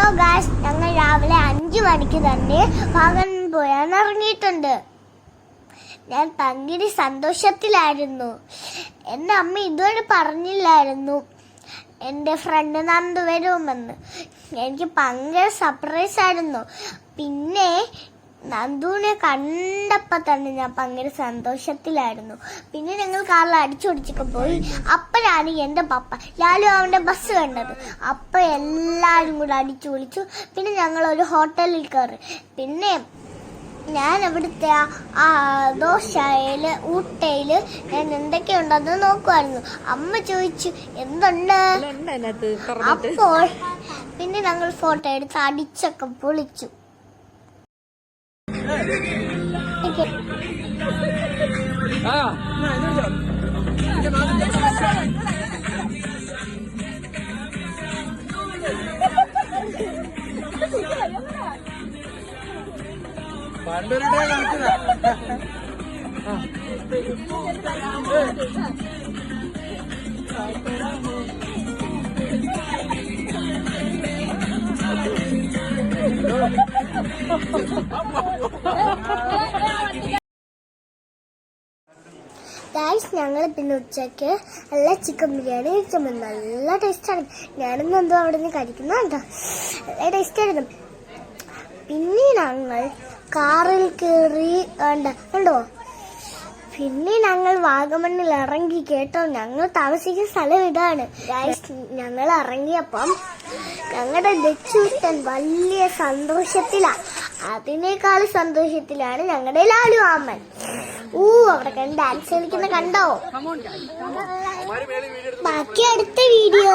Hello guys, ഞങ്ങൾ രാവിലെ 5 മണിക്ക് തന്നെ വാഗമൺ പോയാൻ ഇറങ്ങിയിട്ടുണ്ട്. ഞാൻ ഭയങ്കര സന്തോഷത്തിലായിരുന്നു. എൻ്റെ അമ്മ ഇതുവരെ പറഞ്ഞില്ലായിരുന്നു എൻ്റെ ഫ്രണ്ട് നന്ദു വരുമെന്ന്. എനിക്ക് ഭയങ്കര സർപ്രൈസ് ആയിരുന്നു. പിന്നെ നന്ദുവിനെ കണ്ടപ്പോൾ തന്നെ ഞാൻ ഭയങ്കര സന്തോഷത്തിലായിരുന്നു. പിന്നെ ഞങ്ങൾ കാറിൽ അടിച്ചൊടിച്ചൊക്കെ പോയി. അപ്പോഴാണ് എൻ്റെ പപ്പ ലാലു അവൻ്റെ ബസ് കണ്ടത്. അപ്പോൾ എല്ലാവരും കൂടെ അടിച്ചു വിളിച്ചു. പിന്നെ ഞങ്ങൾ ഒരു ഹോട്ടലിൽ കയറി. പിന്നെ ഞാൻ അവിടുത്തെ ദോശയില് ഊട്ടയില് ഞാൻ എന്തൊക്കെയുണ്ടെന്ന് നോക്കുമായിരുന്നു. അമ്മ ചോദിച്ചു എന്തുണ്ട്. അപ്പോൾ പിന്നെ ഞങ്ങൾ ഫോട്ടോ എടുത്ത് അടിച്ചൊക്കെ പൊളിച്ചു. ഗായ്സ്, ഞങ്ങൾ പിന്നെ ഉച്ചയ്ക്ക് നല്ല ചിക്കൻ ബിരിയാണി കഴിക്കുമ്പോൾ നല്ല ടേസ്റ്റാണ്. ഞാനൊന്നും എന്തോ അവിടെ നിന്ന് കഴിക്കുന്നുണ്ടോ, നല്ല ടേസ്റ്റായിരുന്നു. പിന്നെ ഞങ്ങൾ കാറിൽ കയറി കണ്ടോ. പിന്നെ ഞങ്ങൾ വാഗമണ്ണിൽ ഇറങ്ങി കേട്ടോ. ഞങ്ങൾ താമസിക്കുന്ന സ്ഥലം ഇതാണ്. ഗായ്സ്, ഞങ്ങൾ ഇറങ്ങിയപ്പം ഞങ്ങളുടെ ദച്ചുട്ടൻ വലിയ സന്തോഷത്തിലാണ്. അതിനേക്കാൾ സന്തോഷത്തിലാണ് ഞങ്ങളുടെ ലാലു അമ്മൻ. അവിടെ കണ്ട് ഡാൻസ് കളിക്കുന്ന കണ്ടോ. ബാക്കി അടുത്ത വീഡിയോ.